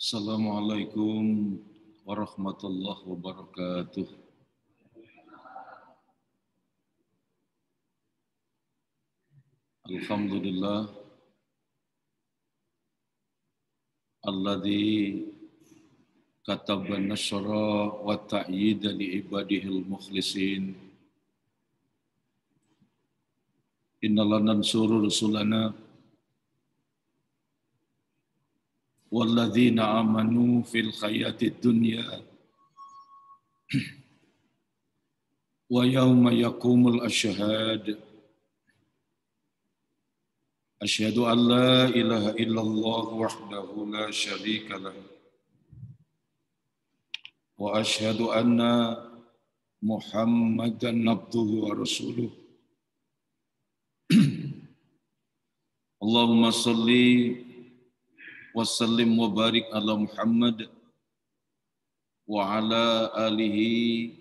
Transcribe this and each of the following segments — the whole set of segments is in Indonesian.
Assalamualaikum warahmatullahi wabarakatuh. Alhamdulillah alladzi kataba nasra wa ta'yida li ibadihil mukhlisin. Inna lanansuru rusulana walladzina amanu fil hayatid dunya wa yawma yaqumul ashhad. Asyhadu an la ilaha illallah wahdahu la syarika lah wa asyhadu anna Muhammadan abduhu wa rasuluh. Allahumma salli wa sallim wa barik ala Muhammad wa ala alihi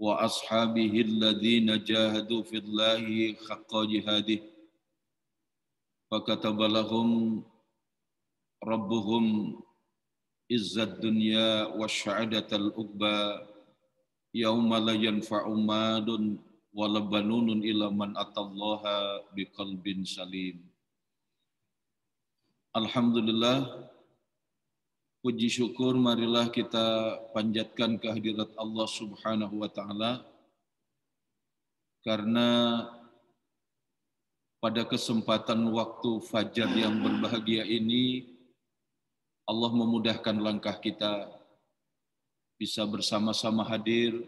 wa ashabihi alladhina jahadu fillahi haqqa jihadih. Fakataba lahum rabbuhum izzad dunya wa sya'adatal uqba yauma la yanfa'u malun wa la banunun illa man atallaha biqalbin salim. Alhamdulillah, puji syukur marilah kita panjatkan kehadirat Allah Subhanahu wa taala karena pada kesempatan waktu fajar yang berbahagia ini, Allah memudahkan langkah kita bisa bersama-sama hadir,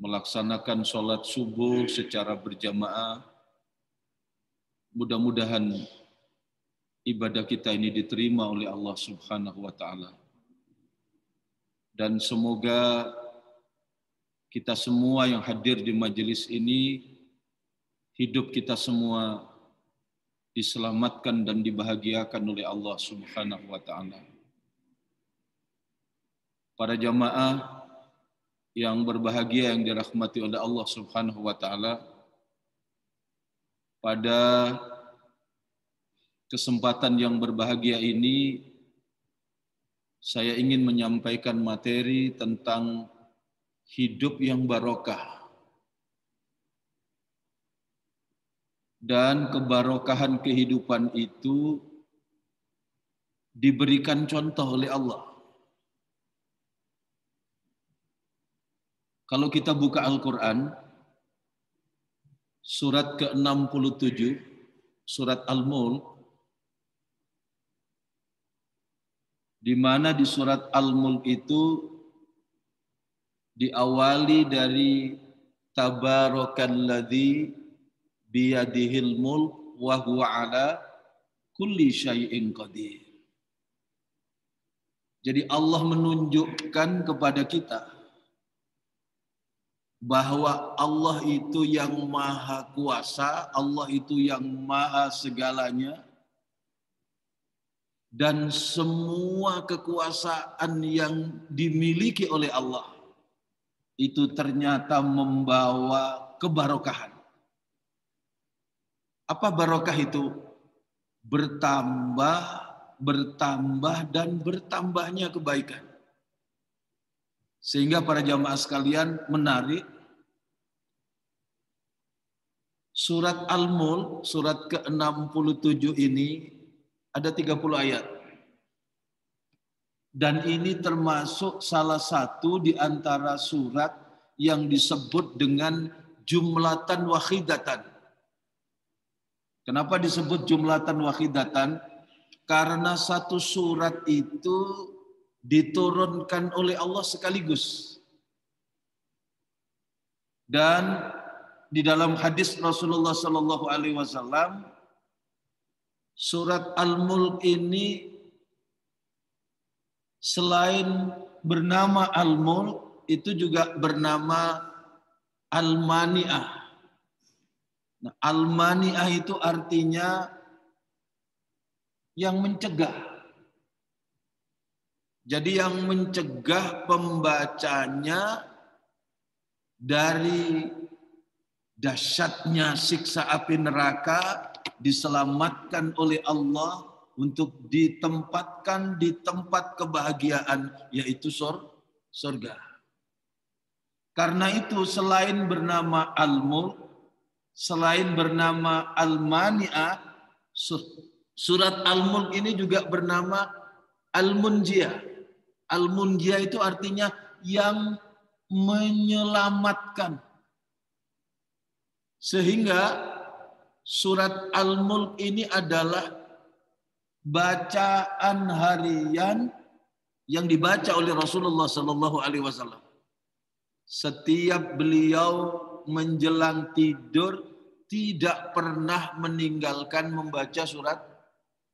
melaksanakan sholat subuh secara berjamaah. Mudah-mudahan ibadah kita ini diterima oleh Allah Subhanahu wa taala. Dan semoga kita semua yang hadir di majelis ini, hidup kita semua diselamatkan dan dibahagiakan oleh Allah Subhanahu wa taala. Para jamaah yang berbahagia yang dirahmati oleh Allah Subhanahu wa taala, pada kesempatan yang berbahagia ini saya ingin menyampaikan materi tentang hidup yang barokah. Dan kebarokahan kehidupan itu diberikan contoh oleh Allah. Kalau kita buka Al-Quran, surat ke-67, surat Al-Mulk, di mana di surat Al-Mulk itu diawali dari Tabarakalladzi biyadihil mulk wa huwa ala kulli syai'in qadir. Jadi Allah menunjukkan kepada kita bahwa Allah itu yang maha kuasa, Allah itu yang maha segalanya, dan semua kekuasaan yang dimiliki oleh Allah itu ternyata membawa kebarokahan. Apa barokah itu? Bertambah, bertambah, dan bertambahnya kebaikan. Sehingga para jamaah sekalian menarik, surat Al-Mulk, surat ke-67 ini ada 30 ayat. Dan ini termasuk salah satu di antara surat yang disebut dengan jumlatan wahidatan. Kenapa disebut jumlatan wahidatan? Karena satu surat itu diturunkan oleh Allah sekaligus. Dan di dalam hadis Rasulullah Sallallahu Alaihi Wasallam, surat Al-Mulk ini selain bernama Al-Mulk, itu juga bernama Al-Mani'ah. Nah, Al-Mani'ah itu artinya yang mencegah. Jadi yang mencegah pembacanya dari dahsyatnya siksa api neraka diselamatkan oleh Allah untuk ditempatkan di tempat kebahagiaan, yaitu surga. Karena itu selain bernama Al-Mulk, selain bernama Al-Mani'ah, surat Al-Mulk ini juga bernama Al-Munjiyah. Al-Munjiyah itu artinya yang menyelamatkan. Sehingga surat Al-Mulk ini adalah bacaan harian yang dibaca oleh Rasulullah Sallallahu Alaihi Wasallam. Setiap beliau menjelang tidur tidak pernah meninggalkan membaca surat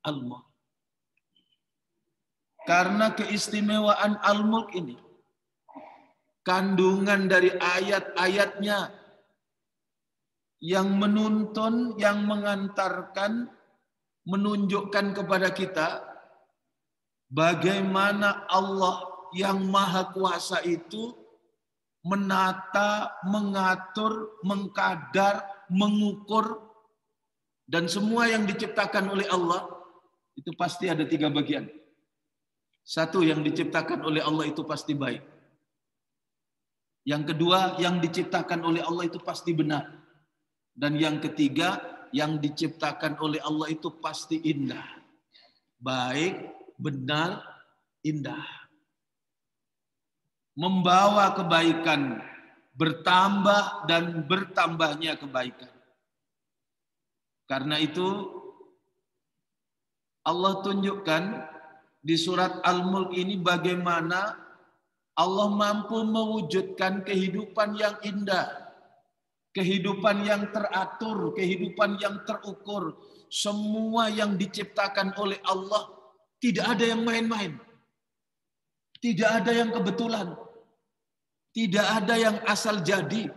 Al-Mulk. Karena keistimewaan Al-Mulk ini, kandungan dari ayat-ayatnya yang menuntun, yang mengantarkan, menunjukkan kepada kita bagaimana Allah yang Maha Kuasa itu menata, mengatur, mengkadar, mengukur, dan semua yang diciptakan oleh Allah itu pasti ada 3 bagian. Satu, yang diciptakan oleh Allah itu pasti baik. Yang kedua, yang diciptakan oleh Allah itu pasti benar. Dan yang ketiga, yang diciptakan oleh Allah itu pasti indah. Baik, benar, indah. Membawa kebaikan, bertambah dan bertambahnya kebaikan. Karena itu Allah tunjukkan di surat Al-Mulk ini bagaimana Allah mampu mewujudkan kehidupan yang indah, kehidupan yang teratur, kehidupan yang terukur. Semua yang diciptakan oleh Allah tidak ada yang main-main. Tidak ada yang kebetulan. Tidak ada yang asal jadi.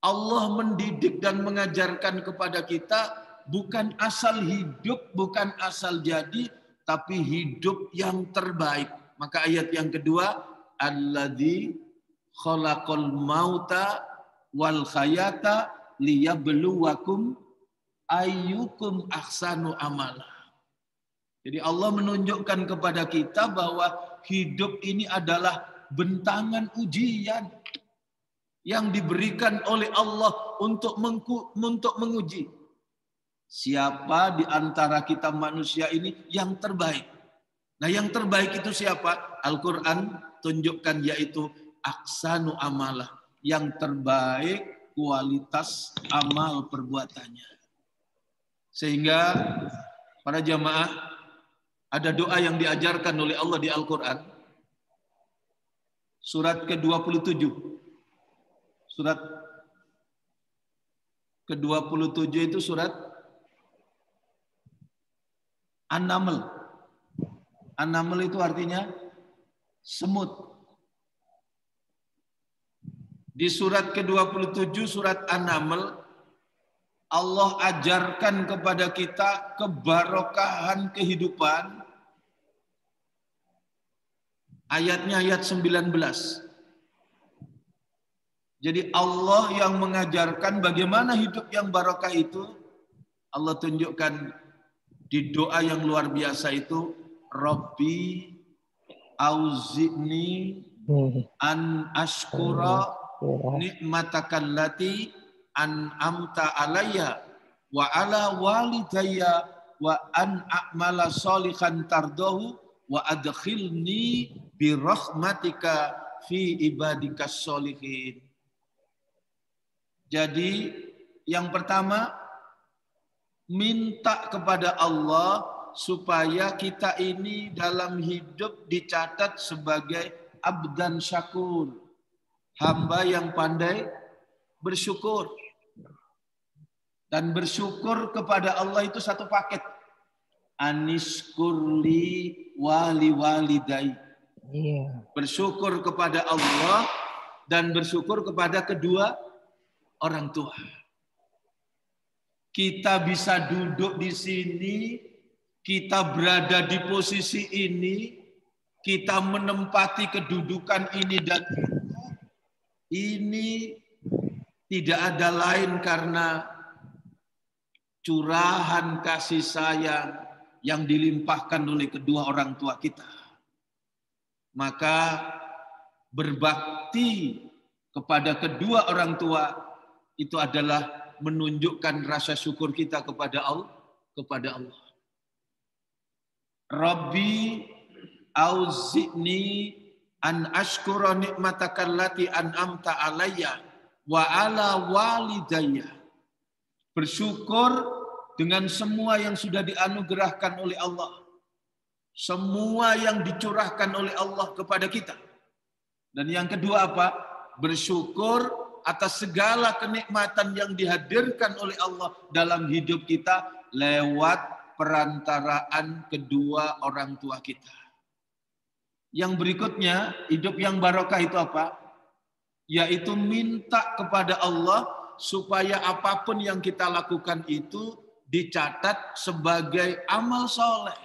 Allah mendidik dan mengajarkan kepada kita bukan asal hidup, bukan asal jadi, tapi hidup yang terbaik. Maka ayat yang kedua, alladzi khalaqal mauta wal hayata liyabluwakum ayyukum ahsanu amala. Jadi Allah menunjukkan kepada kita bahwa hidup ini adalah bentangan ujian yang diberikan oleh Allah untuk menguji siapa di antara kita manusia ini yang terbaik. Nah, yang terbaik itu siapa? Al-Quran tunjukkan, yaitu ahsanu amalah, yang terbaik kualitas amal perbuatannya. Sehingga para jamaah, ada doa yang diajarkan oleh Allah di Al-Quran. Surat ke-27. Surat ke-27 itu surat An-Naml. An-Naml itu artinya semut. Di surat ke-27 surat An-Naml, Allah ajarkan kepada kita kebarokahan kehidupan. Ayatnya ayat 19. Jadi Allah yang mengajarkan bagaimana hidup yang barokah itu. Allah tunjukkan di doa yang luar biasa itu, Rabbi auzi'ni an ashkura ni'matakallati an'amta alayya wa ala walidayya wa an a'mala sholihan tardahu wa adkhilni bi rahmatika fi ibadikas sholihin. Jadi yang pertama, minta kepada Allah supaya kita ini dalam hidup dicatat sebagai abdan syakur, hamba yang pandai bersyukur. Dan bersyukur kepada Allah itu satu paket. Anishkurli wali walidai. Bersyukur kepada Allah dan bersyukur kepada kedua orang tua. Kita bisa duduk di sini, kita berada di posisi ini, kita menempati kedudukan ini dan ini tidak ada lain karena curahan kasih sayang yang dilimpahkan oleh kedua orang tua kita. Maka berbakti kepada kedua orang tua itu adalah menunjukkan rasa syukur kita kepada Allah. Rabbi auzi'ni an ashkura ni'mataka allati an'amta alayya wa ala walidayya. Bersyukur dengan semua yang sudah dianugerahkan oleh Allah. Semua yang dicurahkan oleh Allah kepada kita. Dan yang kedua apa? Bersyukur atas segala kenikmatan yang dihadirkan oleh Allah dalam hidup kita lewat perantaraan kedua orang tua kita. Yang berikutnya, hidup yang barokah itu apa? Yaitu minta kepada Allah supaya apapun yang kita lakukan itu dicatat sebagai amal soleh.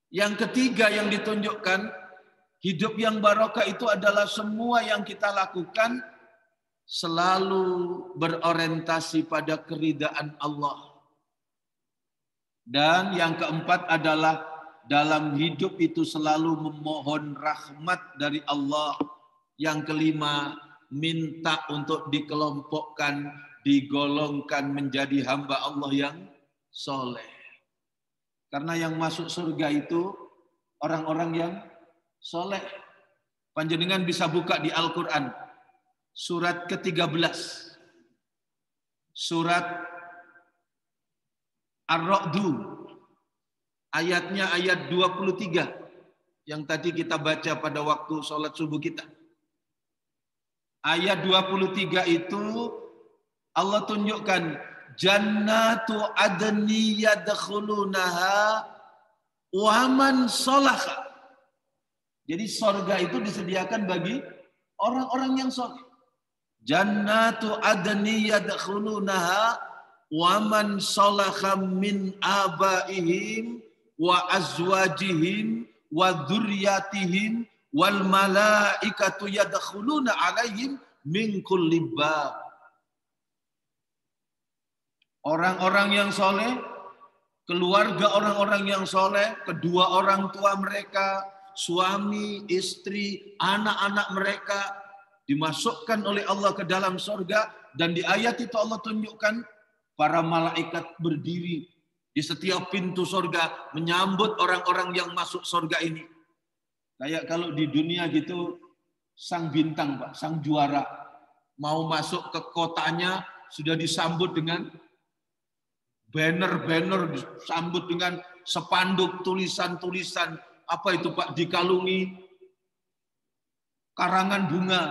Yang ketiga yang ditunjukkan, hidup yang barokah itu adalah semua yang kita lakukan selalu berorientasi pada keridaan Allah. Dan yang keempat adalah dalam hidup itu selalu memohon rahmat dari Allah. Yang kelima, minta untuk dikelompokkan, digolongkan menjadi hamba Allah yang soleh. Karena yang masuk surga itu orang-orang yang soleh. Panjenengan bisa buka di Al-Quran. Surat ke-13. Surat Ar-Ra'du. Ayatnya ayat 23. Yang tadi kita baca pada waktu sholat subuh kita. Ayat 23 itu Allah tunjukkan jannatu adni yadkhulunaha wa man salaha. Jadi surga itu disediakan bagi orang-orang yang saleh. Jannatu adni yadkhulunaha wa man salaha min abaihim wa azwajihim wa dzurriyyatihim wal malaikatu yadkhuluna alaihim min kulli bab. Orang-orang yang soleh, keluarga orang-orang yang soleh, kedua orang tua mereka, suami, istri, anak-anak mereka dimasukkan oleh Allah ke dalam surga. Dan di ayat itu Allah tunjukkan para malaikat berdiri di setiap pintu surga menyambut orang-orang yang masuk surga ini. Kayak kalau di dunia gitu, sang bintang, Pak, sang juara mau masuk ke kotanya sudah disambut dengan banner-banner, disambut dengan sepanduk tulisan-tulisan, apa itu Pak, dikalungi karangan bunga.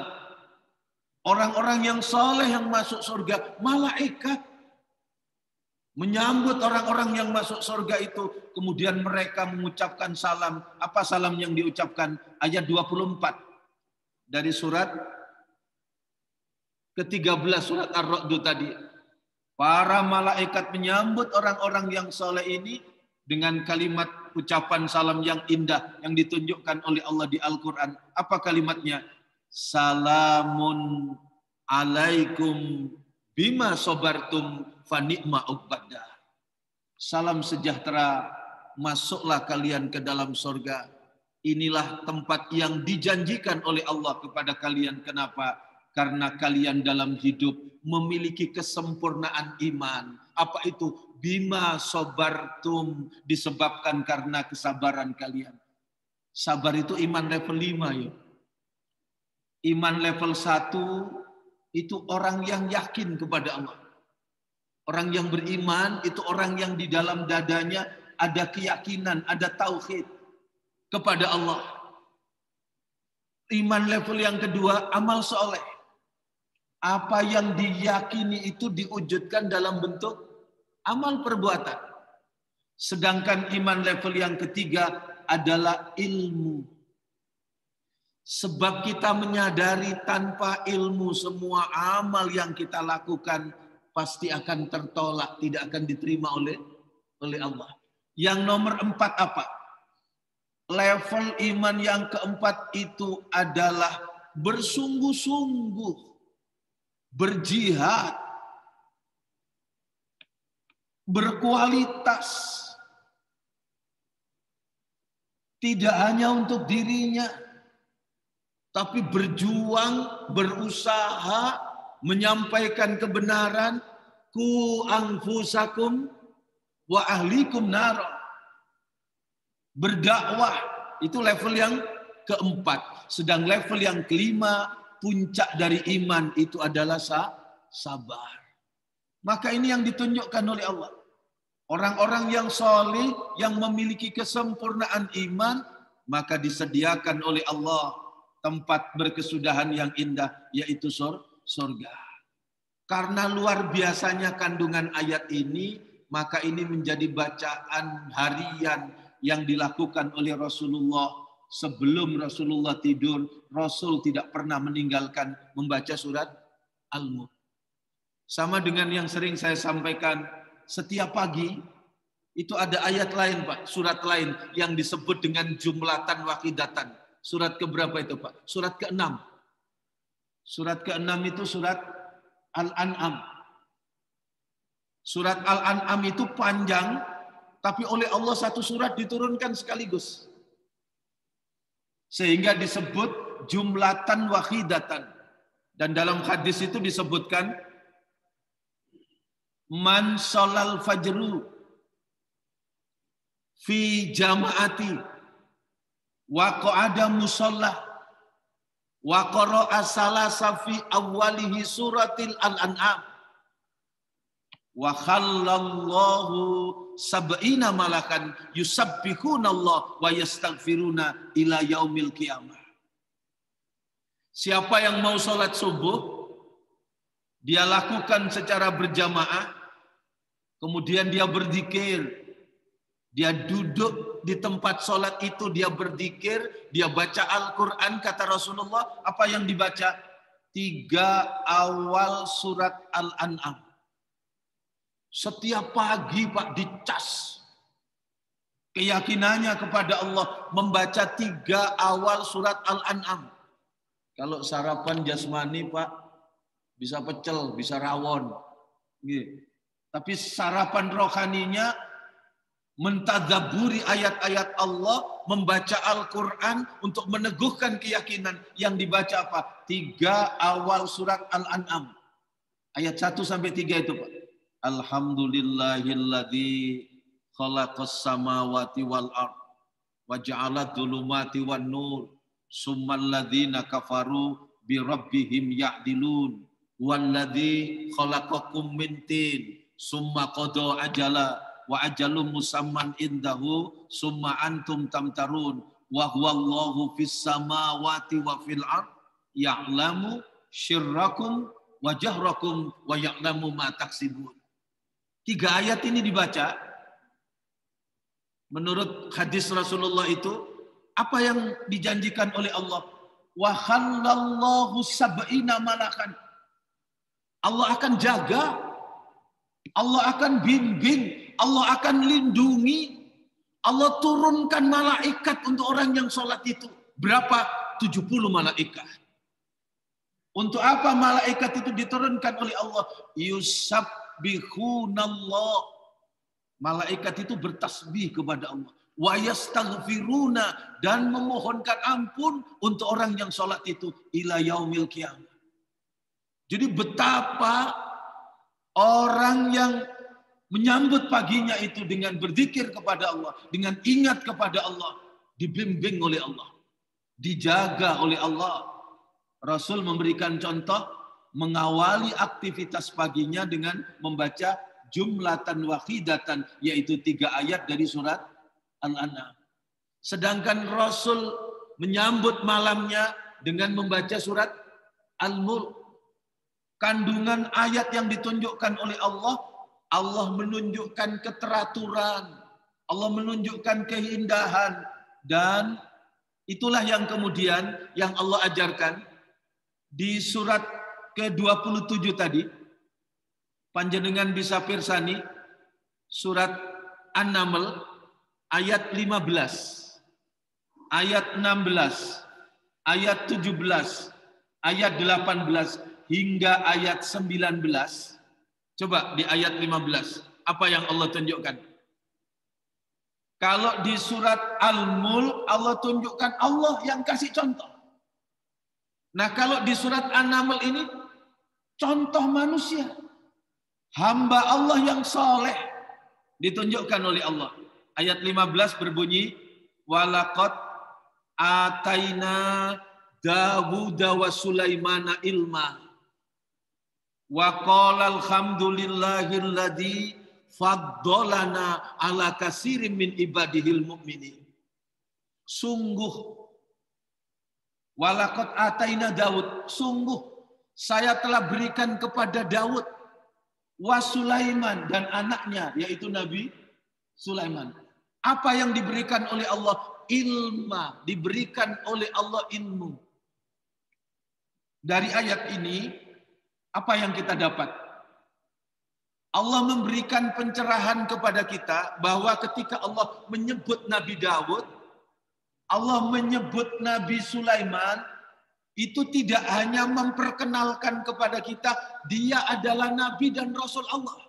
Orang-orang yang soleh yang masuk surga, malaikat menyambut orang-orang yang masuk surga itu. Kemudian mereka mengucapkan salam. Apa salam yang diucapkan? Ayat 24 dari surat ke-13 surat Ar-Ra'd tadi. Para malaikat menyambut orang-orang yang soleh ini dengan kalimat ucapan salam yang indah yang ditunjukkan oleh Allah di Al-Quran. Apa kalimatnya? Salamun alaikum bima sobartum fani'ma uqbadah. Salam sejahtera, masuklah kalian ke dalam surga. Inilah tempat yang dijanjikan oleh Allah kepada kalian. Kenapa? Karena kalian dalam hidup memiliki kesempurnaan iman. Apa itu? Bima sobartum, disebabkan karena kesabaran kalian. Sabar itu iman level 5 ya. Iman level 1 itu orang yang yakin kepada Allah. Orang yang beriman itu orang yang di dalam dadanya ada keyakinan, ada tauhid kepada Allah. Iman level yang kedua, amal soleh. Apa yang diyakini itu diwujudkan dalam bentuk amal perbuatan. Sedangkan iman level yang ketiga adalah ilmu. Sebab kita menyadari tanpa ilmu semua amal yang kita lakukan pasti akan tertolak, tidak akan diterima oleh Allah. Yang nomor 4 apa? Level iman yang keempat itu adalah bersungguh-sungguh, berjihad, berkualitas. Tidak hanya untuk dirinya, tapi berjuang, berusaha, menyampaikan kebenaran. Ku anfusakum wa ahlikum nar. Berdakwah, itu level yang keempat. Sedang level yang kelima, puncak dari iman itu adalah sabar. Maka ini yang ditunjukkan oleh Allah. Orang-orang yang soleh, yang memiliki kesempurnaan iman, maka disediakan oleh Allah tempat berkesudahan yang indah, yaitu surga. Karena luar biasanya kandungan ayat ini, maka ini menjadi bacaan harian yang dilakukan oleh Rasulullah. Sebelum Rasulullah tidur, Rasul tidak pernah meninggalkan membaca surat Al-Mulk. Sama dengan yang sering saya sampaikan, setiap pagi itu ada ayat lain, Pak, surat lain yang disebut dengan jumlatan wahidatan. Surat keberapa itu, Pak? Surat ke-6. Surat ke-6 itu surat Al-An'am. Surat Al-An'am itu panjang, tapi oleh Allah satu surat diturunkan sekaligus. Sehingga disebut jumlatan wahidatan. Dan dalam hadis itu disebutkan, man sholal fajru fi jama'ati wa qa'ada musalla wa qara'a salasa fi awwalihi suratil Al-An'am wa khallallahu sab'ina malakan yusabbihuna Allah wa yastaghfiruna ila yaumil qiyamah. Siapa yang mau sholat subuh, dia lakukan secara berjamaah, kemudian dia berzikir. Dia duduk di tempat sholat itu, dia berzikir, dia baca Al-Quran, kata Rasulullah. Apa yang dibaca? 3 awal surat Al-An'am. Setiap pagi, Pak, dicas. Keyakinannya kepada Allah, membaca 3 awal surat Al-An'am. Kalau sarapan jasmani, Pak, bisa pecel, bisa rawon. Tapi sarapan rohaninya, mentadaburi ayat-ayat Allah, membaca Al-Quran untuk meneguhkan keyakinan. Yang dibaca apa? 3 awal surat Al-An'am. Ayat 1 sampai 3 itu, Pak. Alhamdulillahilladzi khalaqas samawati wal ard wa ja'ala dhulumati wan nur summal ladzina kafaru bi rabbihim ya'dilun walladzi khalaqakum min tin summa qada ajala wa ajalum musamman indahu summa antum tamtarun wa huwallahu fis samawati wa fil ard ya'lamu syirrakum wa jahrakum wa ya'lamu ma taksibun. 3 ayat ini dibaca, menurut hadis Rasulullah itu, apa yang dijanjikan oleh Allah? Wa khallallahu sab'ina malakan. Allah akan jaga, Allah akan bimbing, Allah akan lindungi, Allah turunkan malaikat untuk orang yang sholat itu. Berapa? 70 malaikat. Untuk apa malaikat itu diturunkan oleh Allah? Yusabbihunallah. Malaikat itu bertasbih kepada Allah. Wa yastaghfiruna, dan memohonkan ampun untuk orang yang sholat itu ila yaumil qiyamah. Jadi betapa orang yang menyambut paginya itu dengan berzikir kepada Allah, dengan ingat kepada Allah, dibimbing oleh Allah, dijaga oleh Allah. Rasul memberikan contoh mengawali aktivitas paginya dengan membaca jumlatan wahidatan, yaitu 3 ayat dari surat Al-An'am. Sedangkan Rasul menyambut malamnya dengan membaca surat Al-Mulk. Kandungan ayat yang ditunjukkan oleh Allah, Allah menunjukkan keteraturan, Allah menunjukkan keindahan, dan itulah yang kemudian yang Allah ajarkan di surat ke-27 tadi. Panjenengan bisa pirsani surat An-Naml ayat 15. ayat 16, ayat 17, ayat 18 hingga ayat 19. Coba di ayat 15, apa yang Allah tunjukkan? Kalau di surat Al-Mulk Allah tunjukkan Allah yang kasih contoh. Nah, kalau di surat An-Naml ini contoh manusia. Hamba Allah yang soleh ditunjukkan oleh Allah. Ayat 15 berbunyi, walaqad ataina Dawuda wa Sulaimana ilma wa qala alhamdulillahilladzi faddalana ala katsirin min ibadihil mu'minin. Sungguh walaqad ataina Daud, sungguh saya telah berikan kepada Daud wa Sulaiman dan anaknya yaitu Nabi Sulaiman. Apa yang diberikan oleh Allah? Ilma, diberikan oleh Allah ilmu. Dari ayat ini apa yang kita dapat? Allah memberikan pencerahan kepada kita bahwa ketika Allah menyebut Nabi Daud, Allah menyebut Nabi Sulaiman, itu tidak hanya memperkenalkan kepada kita dia adalah Nabi dan Rasul Allah.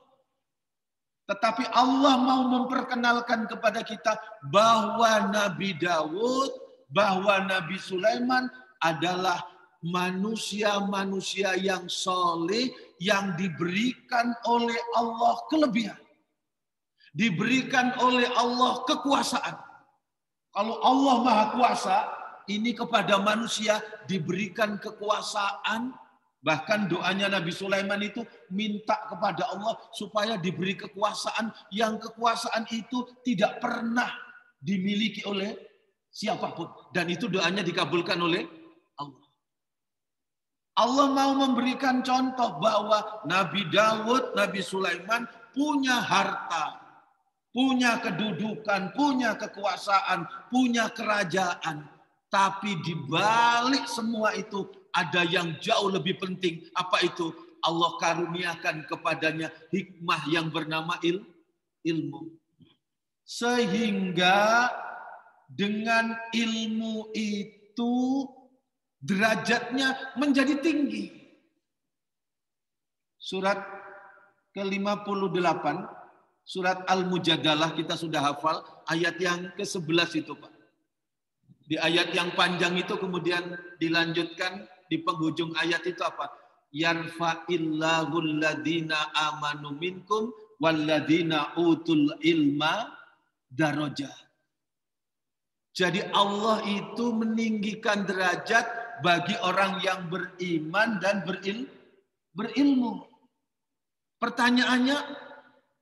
Tetapi Allah mau memperkenalkan kepada kita bahwa Nabi Daud, bahwa Nabi Sulaiman adalah manusia-manusia yang soleh yang diberikan oleh Allah kelebihan. Diberikan oleh Allah kekuasaan. Kalau Allah Maha Kuasa, ini kepada manusia diberikan kekuasaan. Bahkan doanya Nabi Sulaiman itu minta kepada Allah supaya diberi kekuasaan yang kekuasaan itu tidak pernah dimiliki oleh siapapun. Dan itu doanya dikabulkan oleh Allah. Allah mau memberikan contoh bahwa Nabi Daud, Nabi Sulaiman punya harta, punya kedudukan, punya kekuasaan, punya kerajaan. Tapi di balik semua itu ada yang jauh lebih penting. Apa itu? Allah karuniakan kepadanya hikmah yang bernama ilmu. Sehingga dengan ilmu itu derajatnya menjadi tinggi. Surat ke-58, surat Al-Mujadalah kita sudah hafal, ayat yang ke-11 itu Pak. Di ayat yang panjang itu kemudian dilanjutkan di penghujung ayat itu apa? Yarfa'illahu alladhina amanu minkum walladhina utul ilma darajat. Jadi Allah itu meninggikan derajat bagi orang yang beriman dan berilmu. Pertanyaannya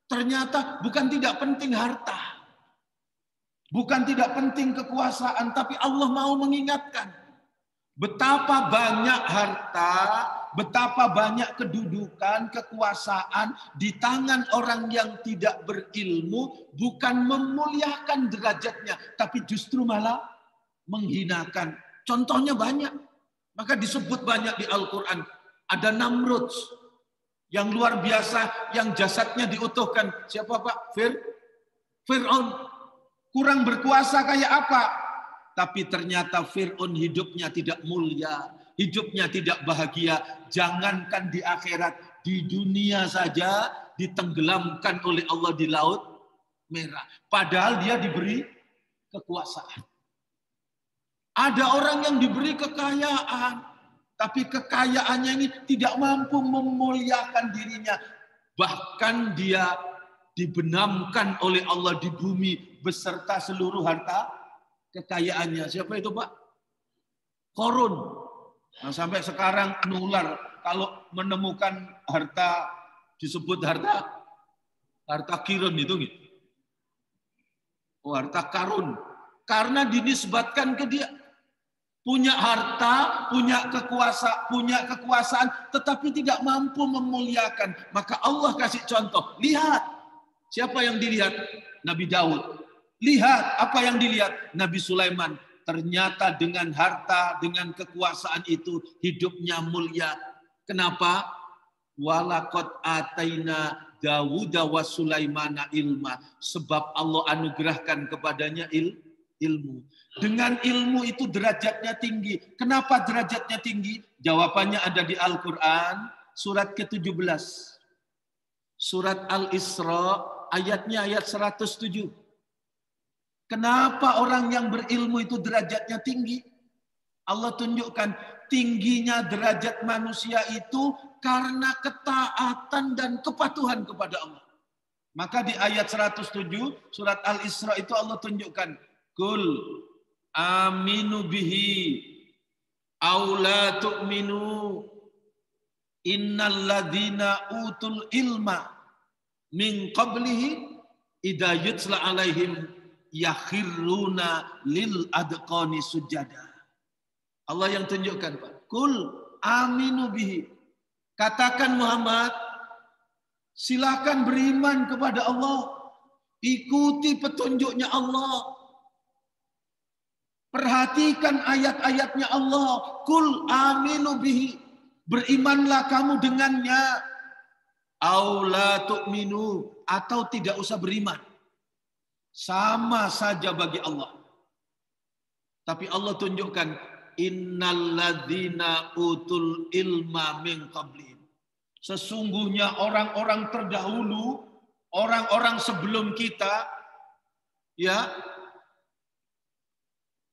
ternyata bukan tidak penting harta. Bukan tidak penting kekuasaan, tapi Allah mau mengingatkan betapa banyak harta, betapa banyak kedudukan, kekuasaan di tangan orang yang tidak berilmu, bukan memuliakan derajatnya, tapi justru malah menghinakan. Contohnya banyak, maka disebut banyak di Al-Quran. Ada Namrud yang luar biasa, yang jasadnya diutuhkan. Siapa Pak? Fir'aun. Kurang berkuasa kayak apa? Tapi ternyata Fir'aun hidupnya tidak mulia, hidupnya tidak bahagia. Jangankan di akhirat, di dunia saja ditenggelamkan oleh Allah di Laut Merah. Padahal dia diberi kekuasaan. Ada orang yang diberi kekayaan, tapi kekayaannya ini tidak mampu memuliakan dirinya. Bahkan dia dibenamkan oleh Allah di bumi beserta seluruh harta kekayaannya. Siapa itu Pak? Korun. Nah, sampai sekarang nular kalau menemukan harta disebut harta kirun itu gitu. Oh, harta karun. Karena dinisbatkan ke dia. Punya harta, punya kekuasaan, tetapi tidak mampu memuliakan. Maka Allah kasih contoh. Lihat. Siapa yang dilihat? Nabi Daud. Lihat apa yang dilihat? Nabi Sulaiman. Ternyata dengan harta, dengan kekuasaan itu hidupnya mulia. Kenapa? Walaqad ataina Dawuda wa Sulaimana ilma. Sebab Allah anugerahkan kepadanya ilmu. ilmu. Dengan ilmu itu derajatnya tinggi. Kenapa derajatnya tinggi? Jawabannya ada di Al-Quran, surat ke-17. Surat Al-Isra, ayatnya ayat 107. Kenapa orang yang berilmu itu derajatnya tinggi? Allah tunjukkan tingginya derajat manusia itu karena ketaatan dan kepatuhan kepada Allah. Maka di ayat 107 surat Al-Isra itu Allah tunjukkan, Kul aminu bihi aw la tu'minu innal ladzina utul ilma min qablihi idza yutla alaihim yakhiruna lil adqani sujada. Allah yang tunjukkan, Pak. Kul aminu bihi. Katakan Muhammad, silakan beriman kepada Allah. Ikuti petunjuknya Allah. Perhatikan ayat-ayatnya Allah. Kul aminu bihi. Berimanlah kamu dengannya. Aw la tu'minu. Atau tidak usah beriman. Sama saja bagi Allah. Tapi Allah tunjukkan, innalladzina utul ilma min qablihim. Sesungguhnya orang-orang terdahulu, orang-orang sebelum kita, ya,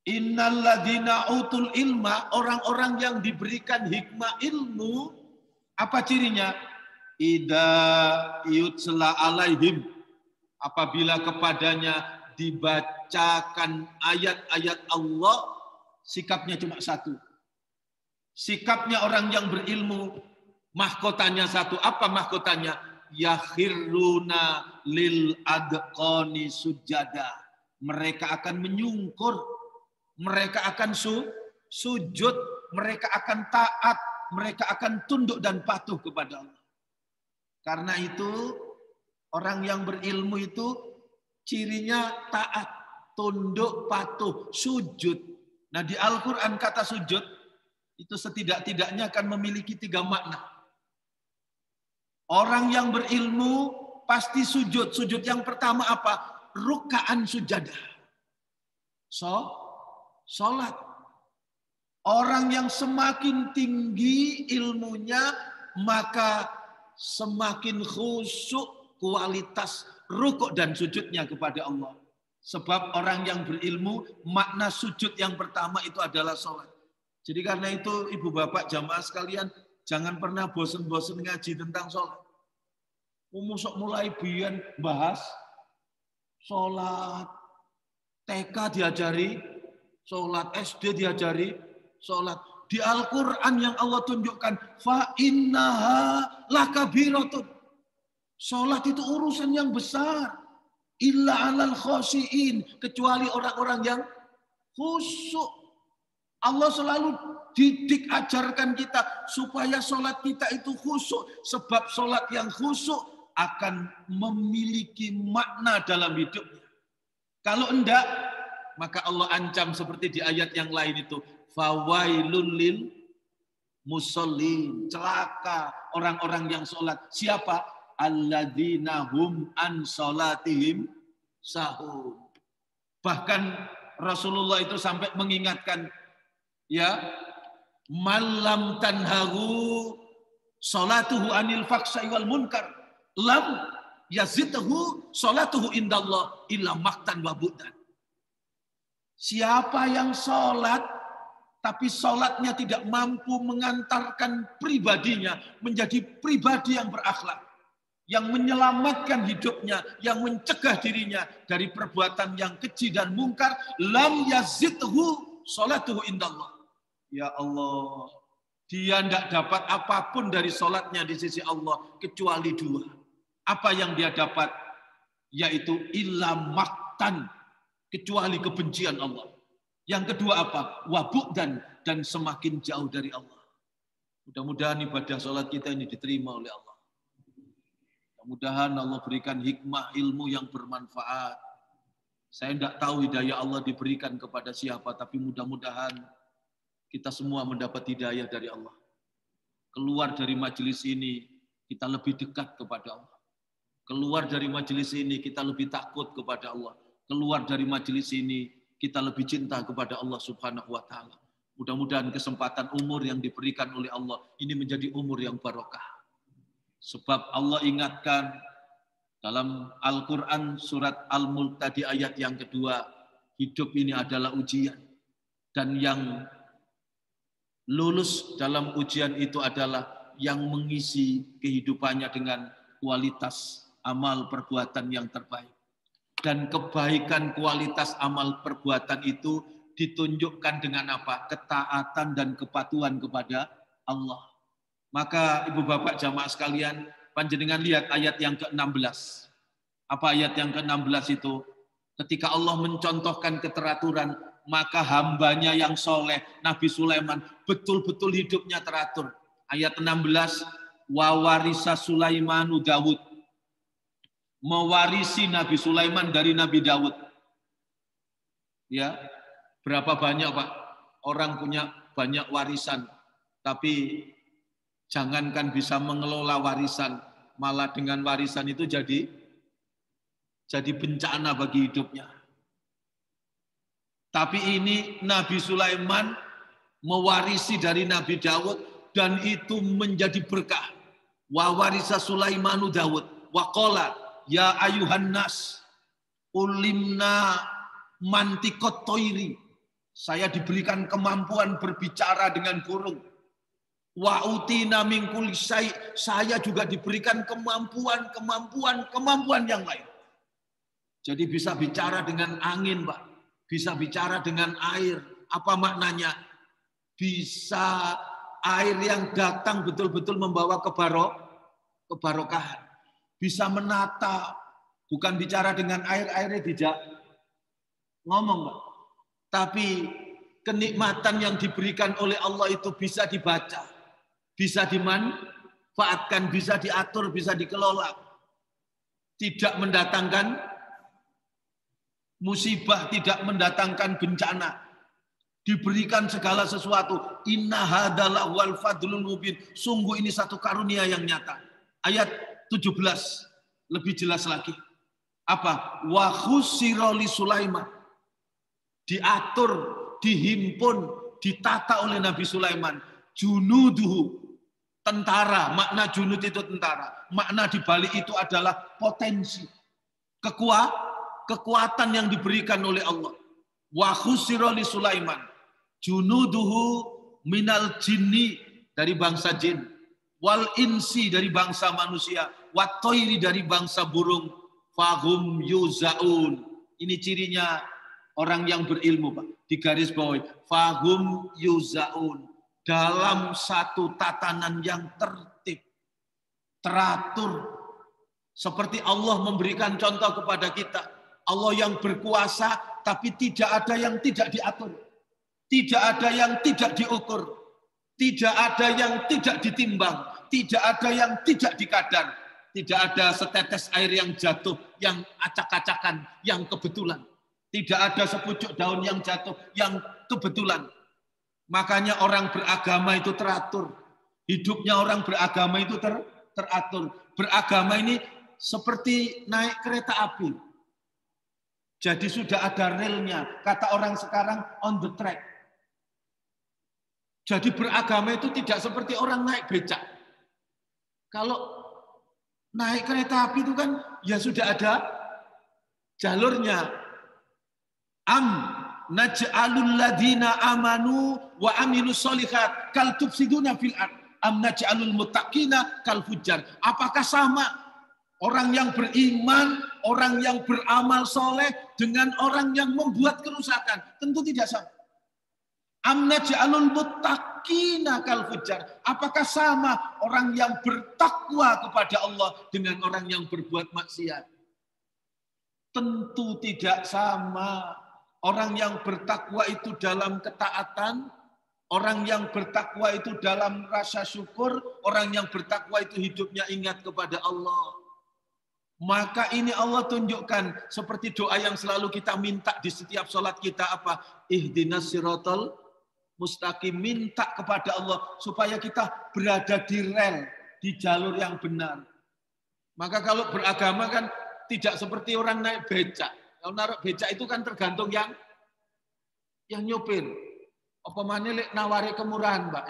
innalladzina utul ilma, orang-orang yang diberikan hikmah ilmu, apa cirinya? Idza yutla alaihim, apabila kepadanya dibacakan ayat-ayat Allah, sikapnya cuma satu. Sikapnya orang yang berilmu, mahkotanya satu. Apa mahkotanya? Yakhiruna lil adqani sujada. Mereka akan menyungkur. Mereka akan sujud. Mereka akan taat. Mereka akan tunduk dan patuh kepada Allah. Karena itu, orang yang berilmu itu cirinya taat, tunduk, patuh, sujud. Nah, di Al-Quran kata sujud itu setidak-tidaknya akan memiliki 3 makna. Orang yang berilmu pasti sujud. Sujud yang pertama apa? Rukaan sujadah. Sholat. Orang yang semakin tinggi ilmunya, maka semakin khusyuk kualitas rukuk dan sujudnya kepada Allah. Sebab orang yang berilmu, makna sujud yang pertama itu adalah sholat. Jadi karena itu ibu bapak jamaah sekalian, jangan pernah bosan-bosan ngaji tentang sholat. Umusok mulai biyen bahas sholat, TK diajari sholat, SD diajari sholat. Di Al-Quran yang Allah tunjukkan, fa innaha lakabiratun. Sholat itu urusan yang besar. Illa alal khosyiin, kecuali orang-orang yang khusyuk. Allah selalu didik, ajarkan kita supaya sholat kita itu khusyuk. Sebab sholat yang khusyuk akan memiliki makna dalam hidupnya. Kalau enggak, maka Allah ancam seperti di ayat yang lain itu. Fawailul lil musallin. Celaka orang-orang yang sholat. Siapa? Alladzina hum an sholatihim sahun. Bahkan Rasulullah itu sampai mengingatkan, ya, malam tanhahu sholatuhu anil faksai wal munkar lam yazidhu sholatuhu indallah illa maktan wa bu'dan. Siapa yang sholat tapi sholatnya tidak mampu mengantarkan pribadinya menjadi pribadi yang berakhlak, yang menyelamatkan hidupnya, yang mencegah dirinya dari perbuatan yang keji dan mungkar, lam yazidhu sholatuhu indallah. Ya Allah, dia tidak dapat apapun dari sholatnya di sisi Allah kecuali 2. Apa yang dia dapat? Yaitu illa maktan, kecuali kebencian Allah. Yang kedua apa? Wabuk dan semakin jauh dari Allah. Mudah-mudahan ibadah sholat kita ini diterima oleh Allah. Mudah-mudahan Allah berikan hikmah ilmu yang bermanfaat. Saya tidak tahu hidayah Allah diberikan kepada siapa, tapi mudah-mudahan kita semua mendapat hidayah dari Allah. Keluar dari majelis ini, kita lebih dekat kepada Allah. Keluar dari majelis ini, kita lebih takut kepada Allah. Keluar dari majelis ini, kita lebih cinta kepada Allah Subhanahu wa taala. Mudah-mudahan kesempatan umur yang diberikan oleh Allah ini menjadi umur yang barokah. Sebab Allah ingatkan dalam Al-Quran surat Al-Mulk tadi ayat yang kedua, hidup ini adalah ujian. Dan yang lulus dalam ujian itu adalah yang mengisi kehidupannya dengan kualitas amal perbuatan yang terbaik. Dan kebaikan kualitas amal perbuatan itu ditunjukkan dengan apa? Ketaatan dan kepatuhan kepada Allah. Maka ibu bapak jamaah sekalian, panjenengan lihat ayat yang ke-16. Apa ayat yang ke-16 itu? Ketika Allah mencontohkan keteraturan, maka hambanya yang soleh, Nabi Sulaiman, betul-betul hidupnya teratur. Ayat 16, wa warisa Sulaimanu Dawud. Mewarisi Nabi Sulaiman dari Nabi Dawud. Ya, berapa banyak Pak orang punya banyak warisan, tapi jangankan bisa mengelola warisan, malah dengan warisan itu jadi bencana bagi hidupnya. Tapi ini Nabi Sulaiman mewarisi dari Nabi Dawud dan itu menjadi berkah. Wa warisa Sulaimanu Dawud wa qala ya ayuhan nas ulimna mantikot toiri. Saya diberikan kemampuan berbicara dengan burung. Wa utina min kulli syai. Saya juga diberikan kemampuan yang lain. Jadi bisa bicara dengan angin, Pak. Bisa bicara dengan air. Apa maknanya? Bisa air yang datang betul-betul membawa kebarokahan. Bisa menata, bukan bicara dengan air-airnya tidak ngomong, Pak. Tapi kenikmatan yang diberikan oleh Allah itu bisa dibaca, bisa dimanfaatkan, bisa diatur, bisa dikelola. Tidak mendatangkan musibah, tidak mendatangkan bencana. Diberikan segala sesuatu. Inna hadalah wal fadlul mubin. Sungguh ini satu karunia yang nyata. Ayat 17 lebih jelas lagi. Apa? Wa khusira li Sulaiman. Diatur, dihimpun, ditata oleh Nabi Sulaiman. Junuduhu, tentara. Makna junud itu tentara. Makna di balik itu adalah potensi. Kekuatan yang diberikan oleh Allah. Wa khusira li Sulaiman. Junuduhu minal jinni, dari bangsa jin. Wal insi, dari bangsa manusia. Wat toiri, dari bangsa burung. Fahum yuzaun. Ini cirinya orang yang berilmu, Pak. Di garis bawah. Fahum yuzaun. Dalam satu tatanan yang tertib. Teratur. Seperti Allah memberikan contoh kepada kita. Allah yang berkuasa, tapi tidak ada yang tidak diatur. Tidak ada yang tidak diukur. Tidak ada yang tidak ditimbang. Tidak ada yang tidak dikadar. Tidak ada setetes air yang jatuh, yang acak-acakan, yang kebetulan. Tidak ada sepucuk daun yang jatuh, yang kebetulan. Makanya orang beragama itu teratur. Hidupnya orang beragama itu teratur. Beragama ini seperti naik kereta api. Jadi sudah ada relnya. Kata orang sekarang on the track. Jadi beragama itu tidak seperti orang naik becak. Kalau naik kereta api itu kan ya sudah ada jalurnya. Am naj'alul ladina amanu wa amilus solihat kal tufsiduna fil ard am naj'alul muttaqina kal fujjar. Apakah sama orang yang beriman, orang yang beramal soleh dengan orang yang membuat kerusakan? Tentu tidak sama. Am naj'alul muttaqina kal fujjar. Apakah sama orang yang bertakwa kepada Allah dengan orang yang berbuat maksiat? Tentu tidak sama. Orang yang bertakwa itu dalam ketaatan, orang yang bertakwa itu dalam rasa syukur, orang yang bertakwa itu hidupnya ingat kepada Allah. Maka ini Allah tunjukkan seperti doa yang selalu kita minta di setiap sholat kita apa? Ihdinas siratal mustaqim, minta kepada Allah supaya kita berada di rel, di jalur yang benar. Maka kalau beragama kan tidak seperti orang naik becak. Kalau naruh becak itu kan tergantung yang yang nyopir. Apa maneh lek nawari kemurahan, Pak.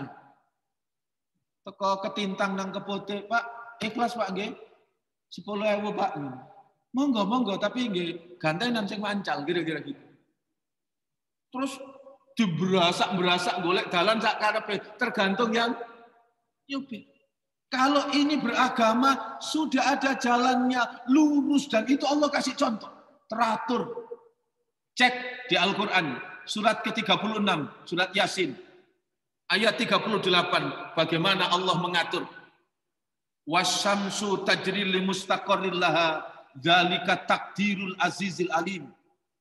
Teko ketintang nang kepote, Pak, ikhlas Pak nggih. 10.000 Pak. Monggo, tapi nggih gantenan sing mancal kira-kira gitu. Terus diberasak-berasak golek dalan sak karepe, tergantung yang nyupir. Kalau ini beragama sudah ada jalannya lurus dan itu Allah kasih contoh, teratur. Cek di Al-Qur'an surat ke-36, surat Yasin. Ayat 38 bagaimana Allah mengatur. Wasyamsu tajri li mustaqarril laha dzalika taqdirul azizil alim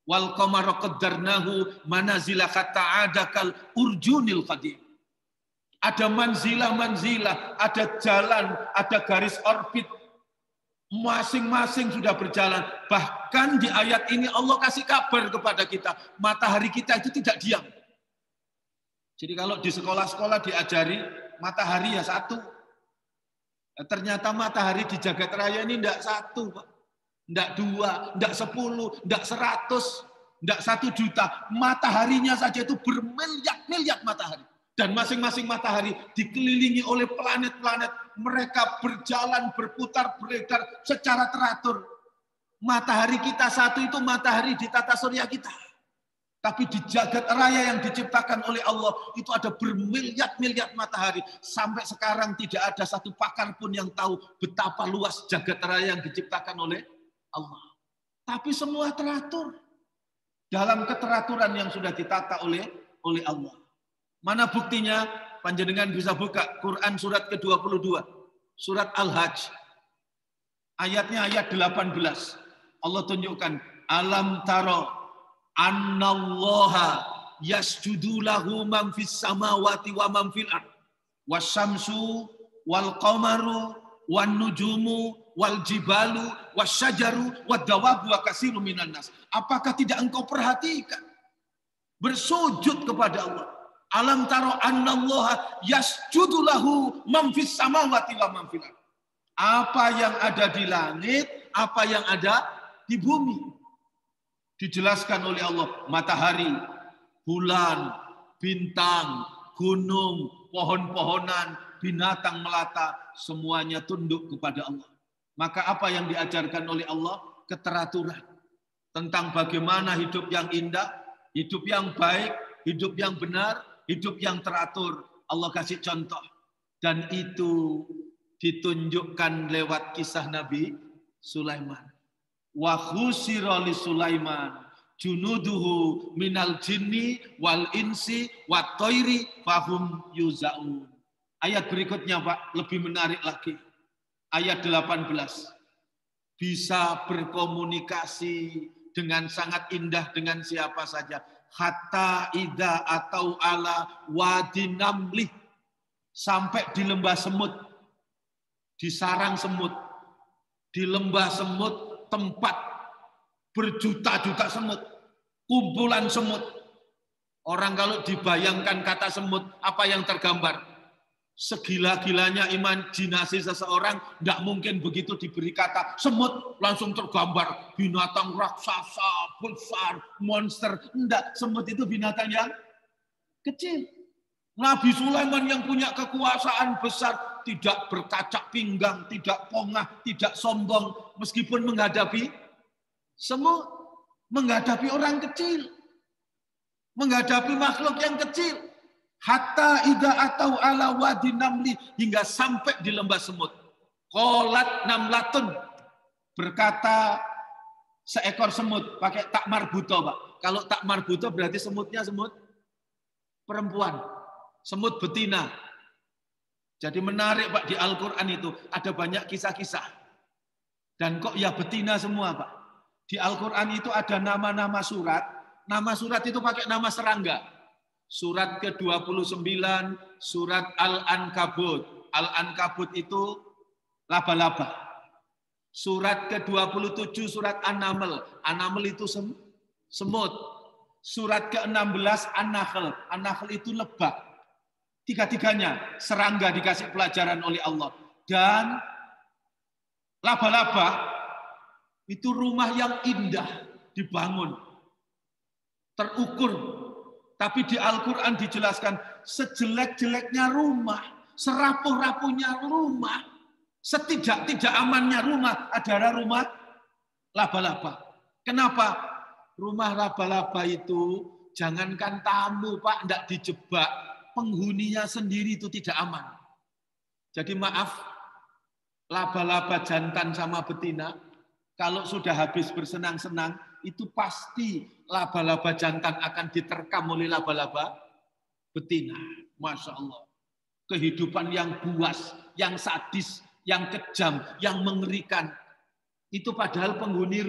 wal qamara qaddarnahu manazila hatta adakal urjunil qadim. Ada manzilah-manzilah, ada jalan, ada garis orbit. Masing-masing sudah berjalan. Bahkan di ayat ini Allah kasih kabar kepada kita, matahari kita itu tidak diam. Jadi kalau di sekolah-sekolah diajari matahari ya satu. Ternyata matahari di jagat raya ini tidak satu, Pak. Tidak 2, tidak 10, tidak 100, tidak 1 juta. Mataharinya saja itu bermiliar-miliar matahari. Dan masing-masing matahari dikelilingi oleh planet-planet. Mereka berjalan, berputar, beredar secara teratur. Matahari kita satu itu matahari di tata surya kita. Tapi di jagat raya yang diciptakan oleh Allah itu ada bermiliar-miliar matahari. Sampai sekarang tidak ada satu pakar pun yang tahu betapa luas jagat raya yang diciptakan oleh Allah. Tapi semua teratur. Dalam keteraturan yang sudah ditata oleh Allah. Mana buktinya? Panjenengan bisa buka Quran surat ke-22. Surat Al-Hajj. Ayatnya ayat 18. Allah tunjukkan. Alam taro annallaha yasjudu lahu man fis samawati wa man fil ard. Wasyamsu wal qamaru wan nujumu wal jibalu wasyajaru wad dawabu wa katsirun minan nas. Apakah tidak engkau perhatikan? Bersujud kepada Allah. Alam taro annallaha yasjudu lahu man fis samawati wa man fil ard. Apa yang ada di langit, apa yang ada di bumi. Dijelaskan oleh Allah, matahari, bulan, bintang, gunung, pohon-pohonan, binatang melata, semuanya tunduk kepada Allah. Maka apa yang diajarkan oleh Allah? Keteraturan. Tentang bagaimana hidup yang indah, hidup yang baik, hidup yang benar, hidup yang teratur. Allah kasih contoh. Dan itu ditunjukkan lewat kisah Nabi Sulaiman. Wa khusira li Sulaiman junuduhu minal jinni wal insi wat thairi fahum yuzaun. Ayat berikutnya Pak lebih menarik lagi. Ayat 18. Bisa berkomunikasi dengan sangat indah dengan siapa saja. Hatta ida atau ala wadi namlih. Sampai di lembah semut. Di sarang semut. Di lembah semut tempat berjuta-juta semut. Kumpulan semut. Orang kalau dibayangkan kata semut, apa yang tergambar? Segila-gilanya imajinasi seseorang, tidak mungkin begitu diberi kata semut langsung tergambar binatang raksasa, besar, monster. Tidak, semut itu binatang yang kecil. Nabi Sulaiman yang punya kekuasaan besar, tidak berkacak pinggang, tidak pongah, tidak sombong, meskipun menghadapi semut, menghadapi orang kecil, menghadapi makhluk yang kecil. Hatta ida atau ala wadi namli, hingga sampai di lembah semut. Qolat namlatun, berkata seekor semut, pakai tak marbuto Pak. Kalau tak marbuto berarti semutnya semut perempuan, semut betina. Jadi menarik Pak, di Al-Quran itu ada banyak kisah-kisah. Dan kok ya betina semua Pak. Di Al-Quran itu ada nama-nama surat. Nama surat itu pakai nama serangga. Surat ke-29, surat Al-Ankabut. Al-Ankabut itu laba-laba. Surat ke-27, surat An-Naml. An-Naml itu semut. Surat ke-16, An-Nahl. An-Nahl itu lebah. Tiga-tiganya serangga dikasih pelajaran oleh Allah. Dan laba-laba itu rumah yang indah dibangun. Terukur. Tapi di Al-Quran dijelaskan sejelek-jeleknya rumah, serapuh-rapuhnya rumah, setidak-tidak amannya rumah adalah rumah laba-laba. Kenapa? Rumah laba-laba itu jangankan tamu Pak, tidak dijebak, penghuninya sendiri itu tidak aman. Jadi maaf, laba-laba jantan sama betina, kalau sudah habis bersenang-senang, itu pasti laba-laba jantan akan diterkam oleh laba-laba betina. Masya Allah. Kehidupan yang buas, yang sadis, yang kejam, yang mengerikan. Itu padahal penghuni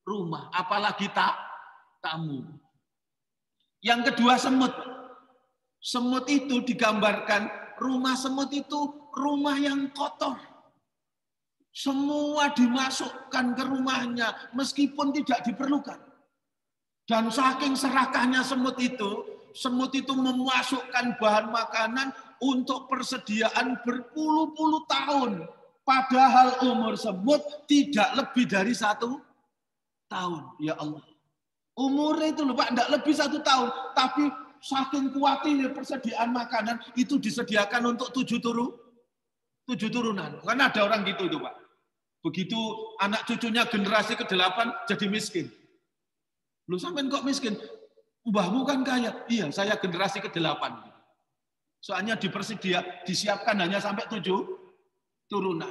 rumah. Apalagi tamu. Yang kedua semut. Semut itu digambarkan, rumah semut itu rumah yang kotor. Semua dimasukkan ke rumahnya meskipun tidak diperlukan. Dan saking serakahnya semut itu memasukkan bahan makanan untuk persediaan berpuluh-puluh tahun. Padahal umur semut tidak lebih dari 1 tahun. Ya Allah. Umurnya itu lupa tidak lebih 1 tahun. Tapi saking kuatnya persediaan makanan itu disediakan untuk 7 turunan. Karena ada orang gitu itu Pak. Begitu anak cucunya generasi ke-8 jadi miskin. Lu sampean kok miskin? Mbahmu kan kaya. Iya, saya generasi ke-8. Soalnya disiapkan hanya sampai 7 turunan.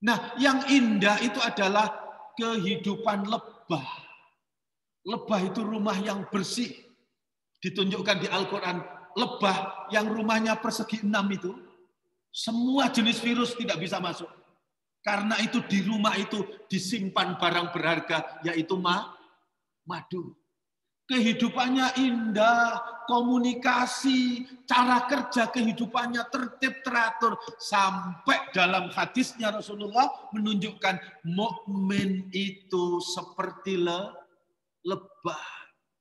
Nah, yang indah itu adalah kehidupan lebah. Lebah itu rumah yang bersih. Ditunjukkan di Al-Quran. Lebah yang rumahnya persegi 6 itu. Semua jenis virus tidak bisa masuk. Karena itu di rumah itu disimpan barang berharga, yaitu madu. Kehidupannya indah, komunikasi, cara kerja kehidupannya tertib teratur. Sampai dalam hadisnya Rasulullah menunjukkan mukmin itu seperti lebah.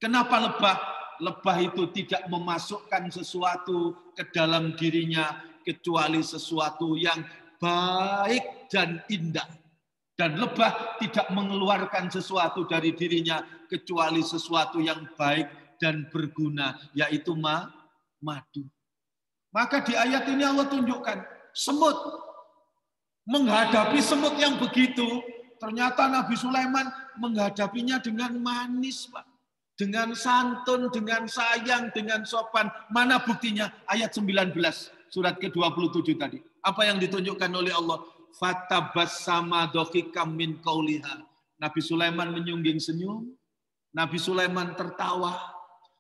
Kenapa lebah? Lebah itu tidak memasukkan sesuatu ke dalam dirinya kecuali sesuatu yang baik dan indah. Dan lebah tidak mengeluarkan sesuatu dari dirinya kecuali sesuatu yang baik dan berguna, yaitu madu. Maka di ayat ini Allah tunjukkan semut. Menghadapi semut yang begitu, ternyata Nabi Sulaiman menghadapinya dengan manis, Pak. Dengan santun, dengan sayang, dengan sopan. Mana buktinya? Ayat 19, surat ke-27 tadi. Apa yang ditunjukkan oleh Allah? Fatabassama dohikam min qauliha. Nabi Sulaiman menyungging senyum. Nabi Sulaiman tertawa.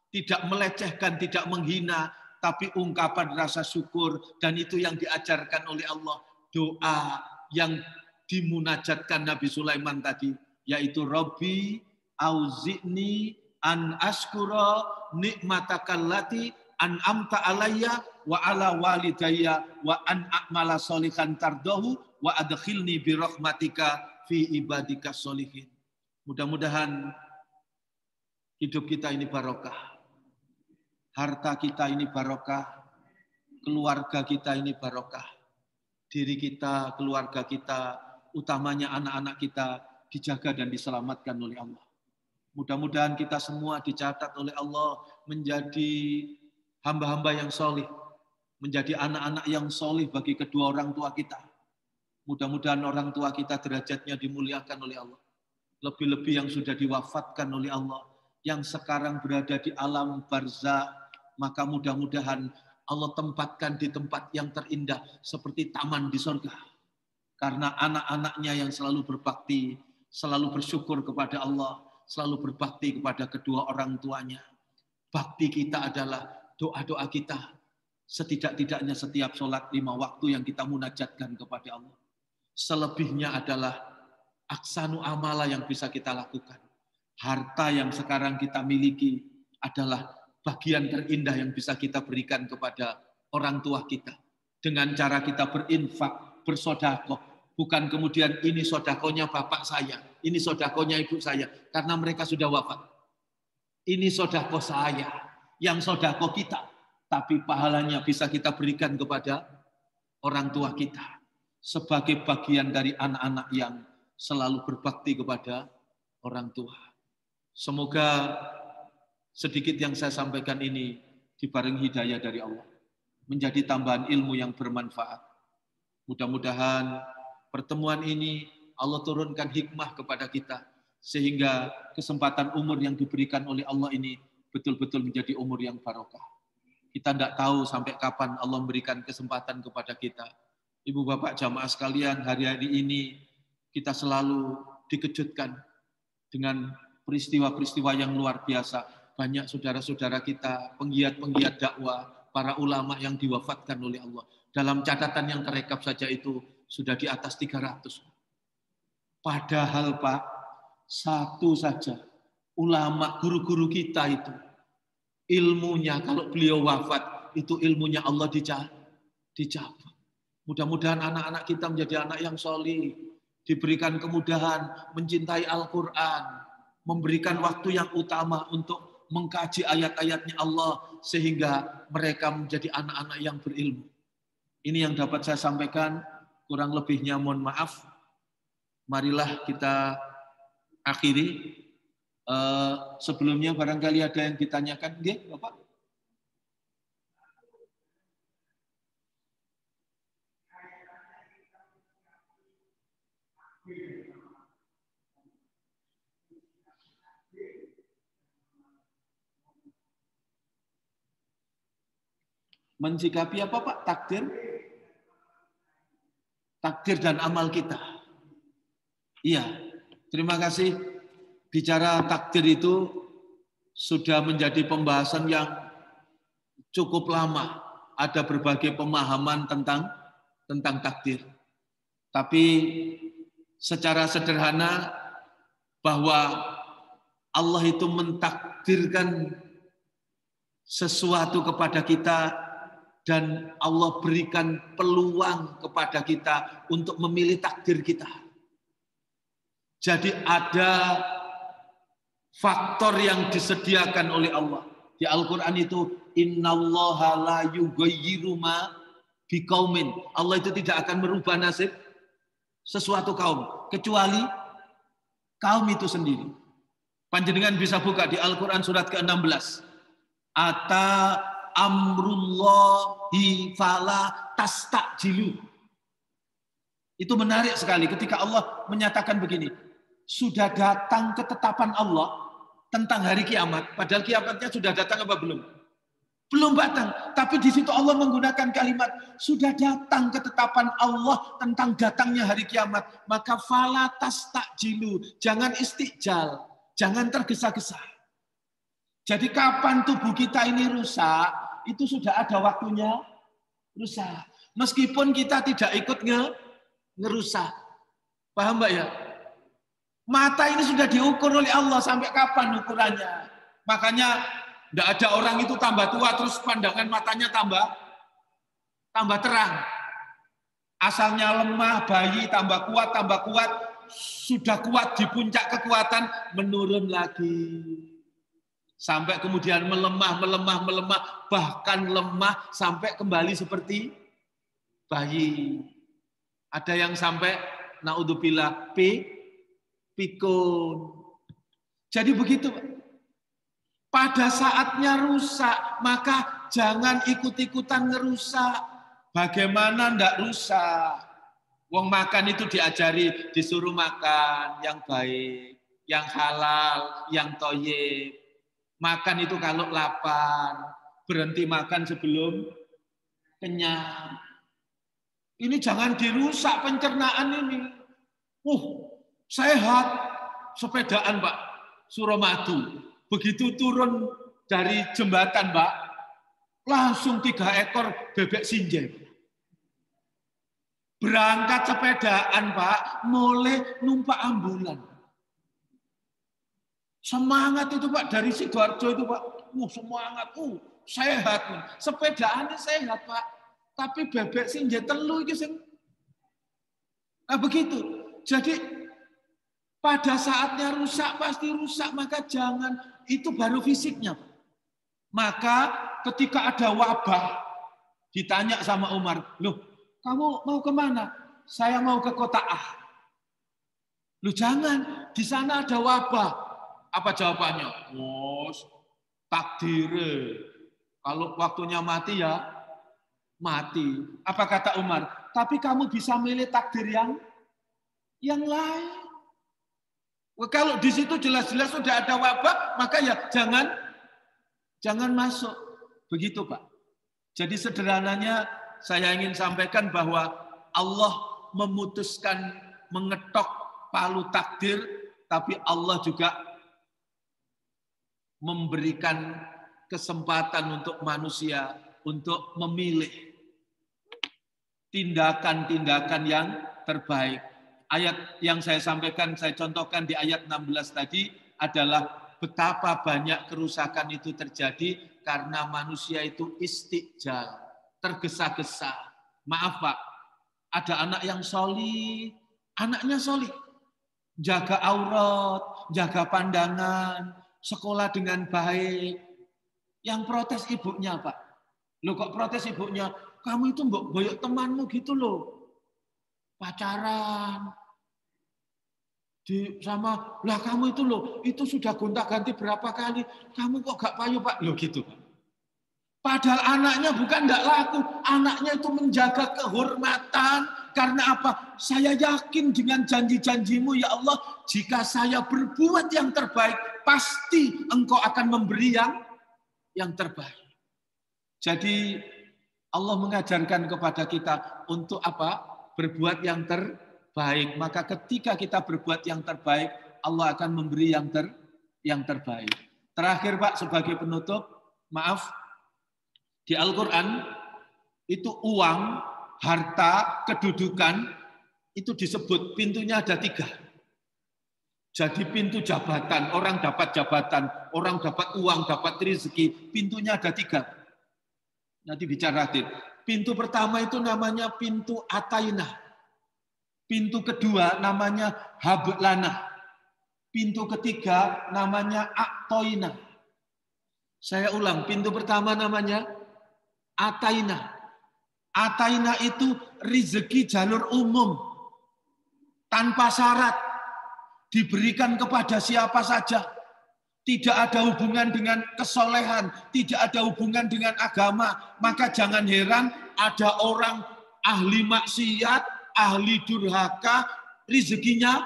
Tidak melecehkan, tidak menghina. Tapi ungkapan rasa syukur. Dan itu yang diajarkan oleh Allah. Doa yang dimunajatkan Nabi Sulaiman tadi. Yaitu Rabbi auzi'ni an askura nikmatakallati an'amta alayya wa ala walidayya wa an a'mala sholihan tardahu wa adkhilni bi rahmatika fi ibadika sholihin. Mudah-mudahan hidup kita ini barokah. Harta kita ini barokah. Keluarga kita ini barokah. Diri kita, keluarga kita, utamanya anak-anak kita dijaga dan diselamatkan oleh Allah. Mudah-mudahan kita semua dicatat oleh Allah menjadi hamba-hamba yang solih, menjadi anak-anak yang solih bagi kedua orang tua kita. Mudah-mudahan orang tua kita derajatnya dimuliakan oleh Allah. Lebih-lebih yang sudah diwafatkan oleh Allah, yang sekarang berada di alam barzakh, maka mudah-mudahan Allah tempatkan di tempat yang terindah seperti taman di surga. Karena anak-anaknya yang selalu berbakti, selalu bersyukur kepada Allah, selalu berbakti kepada kedua orang tuanya. Bakti kita adalah doa-doa kita. Setidak-tidaknya setiap sholat 5 waktu yang kita munajatkan kepada Allah. Selebihnya adalah aksanu amala yang bisa kita lakukan. Harta yang sekarang kita miliki adalah bagian terindah yang bisa kita berikan kepada orang tua kita. Dengan cara kita berinfak, bersodakoh. Bukan kemudian ini sodakohnya bapak saya, ini sodakohnya ibu saya. Karena mereka sudah wafat. Ini sodakoh saya, yang sodakoh kita. Tapi pahalanya bisa kita berikan kepada orang tua kita. Sebagai bagian dari anak-anak yang selalu berbakti kepada orang tua. Semoga sedikit yang saya sampaikan ini dibarengi hidayah dari Allah, menjadi tambahan ilmu yang bermanfaat. Mudah-mudahan pertemuan ini Allah turunkan hikmah kepada kita, sehingga kesempatan umur yang diberikan oleh Allah ini betul-betul menjadi umur yang barokah. Kita tidak tahu sampai kapan Allah memberikan kesempatan kepada kita. Ibu bapak jamaah sekalian, hari-hari ini kita selalu dikejutkan dengan peristiwa-peristiwa yang luar biasa. Banyak saudara-saudara kita, penggiat-penggiat dakwah, para ulama yang diwafatkan oleh Allah. Dalam catatan yang terekap saja itu sudah di atas 300. Padahal Pak, satu saja ulama, guru-guru kita itu, ilmunya kalau beliau wafat, itu ilmunya Allah dicabut. Mudah-mudahan anak-anak kita menjadi anak yang solih, diberikan kemudahan, mencintai Al-Quran, memberikan waktu yang utama untuk mengkaji ayat-ayatnya Allah, sehingga mereka menjadi anak-anak yang berilmu. Ini yang dapat saya sampaikan, kurang lebihnya mohon maaf. Marilah kita akhiri. Sebelumnya barangkali ada yang ditanyakan, nggih, Bapak? Mensikapi apa Pak? Takdir? Takdir dan amal kita. Iya, terima kasih. Bicara takdir itu sudah menjadi pembahasan yang cukup lama. Ada berbagai pemahaman tentang takdir. Tapi secara sederhana bahwa Allah itu mentakdirkan sesuatu kepada kita dan Allah berikan peluang kepada kita untuk memilih takdir kita. Jadi ada faktor yang disediakan oleh Allah. Di Al-Quran itu, innallaha la yughayyiru ma biqaumin. Allah itu tidak akan merubah nasib sesuatu kaum, kecuali kaum itu sendiri. Panjenengan bisa buka di Al-Quran surat ke-16. Ata amrullahi fala tastajilu. Itu menarik sekali ketika Allah menyatakan begini. Sudah datang ketetapan Allah tentang hari kiamat. Padahal kiamatnya sudah datang apa belum? Belum datang. Tapi di situ Allah menggunakan kalimat, sudah datang ketetapan Allah tentang datangnya hari kiamat. Maka fala tastajilu. Jangan istijal. Jangan tergesa-gesa. Jadi kapan tubuh kita ini rusak, itu sudah ada waktunya rusak. Meskipun kita tidak ikut ngerusak. Paham Mbak ya? Mata ini sudah diukur oleh Allah, sampai kapan ukurannya. Makanya tidak ada orang itu tambah tua terus pandangan matanya tambah terang. Asalnya lemah, bayi tambah kuat, sudah kuat di puncak kekuatan, menurun lagi. Sampai kemudian melemah, bahkan lemah sampai kembali seperti bayi. Ada yang sampai naudzubillah pikun. Jadi begitu. Pada saatnya rusak, maka jangan ikut-ikutan ngerusak. Bagaimana ndak rusak? Wong makan itu diajari, disuruh makan yang baik, yang halal, yang thayyib. Makan itu kalau lapar, berhenti makan sebelum kenyang. Ini jangan dirusak pencernaan ini. Sehat, sepedaan Pak, Suramadu. Begitu turun dari jembatan Pak, langsung 3 ekor bebek sinjai. Berangkat sepedaan Pak, mulai numpak ambulan. Semangat itu Pak, dari Sidoarjo itu Pak, semangat, sehat. Sepedaannya sehat Pak, tapi bebek sinjai telu itu sing. Nah begitu, jadi pada saatnya rusak, pasti rusak, maka jangan, itu baru fisiknya. Maka ketika ada wabah, ditanya sama Umar, loh kamu mau kemana? Saya mau ke kota A. Loh jangan, di sana ada wabah. Apa jawabannya? takdir. Kalau waktunya mati ya mati. Apa kata Umar? Tapi kamu bisa milih takdir yang lain. Kalau di situ jelas-jelas sudah ada wabah, maka ya jangan masuk. Begitu, Pak. Jadi sederhananya saya ingin sampaikan bahwa Allah memutuskan mengetok palu takdir, tapi Allah juga memberikan kesempatan untuk manusia untuk memilih tindakan-tindakan yang terbaik. Ayat yang saya sampaikan, saya contohkan di ayat 16 tadi adalah betapa banyak kerusakan itu terjadi karena manusia itu istiqjal, tergesa-gesa. Maaf Pak, ada anak yang solih, anaknya solih, jaga aurat, jaga pandangan, sekolah dengan baik. Yang protes ibunya Pak. Loh kok protes ibunya? Kamu itu mbok boyok temanmu gitu loh. Pacaran. Sama, lah kamu itu loh, itu sudah gonta-ganti berapa kali. Kamu kok gak payu Pak? Loh gitu Pak. Padahal anaknya bukan enggak laku. Anaknya itu menjaga kehormatan. Karena apa? Saya yakin dengan janji-janjimu ya Allah. Jika saya berbuat yang terbaik, pasti engkau akan memberi yang terbaik. Jadi Allah mengajarkan kepada kita untuk apa? Berbuat yang terbaik. Maka ketika kita berbuat yang terbaik, Allah akan memberi yang terbaik. Terakhir Pak, sebagai penutup, maaf, di Al-Quran itu uang, harta, kedudukan, itu disebut pintunya ada 3. Jadi pintu jabatan, orang dapat jabatan, orang dapat uang, dapat rezeki, pintunya ada 3. Nanti bicara hadir. Pintu pertama itu namanya pintu atainah. Pintu kedua namanya hablana. Pintu ketiga namanya aktoinah. Saya ulang, pintu pertama namanya atainah. Atainah itu rezeki jalur umum. Tanpa syarat. Diberikan kepada siapa saja. Tidak ada hubungan dengan kesolehan. Tidak ada hubungan dengan agama. Maka jangan heran ada orang ahli maksiat, ahli durhaka, rezekinya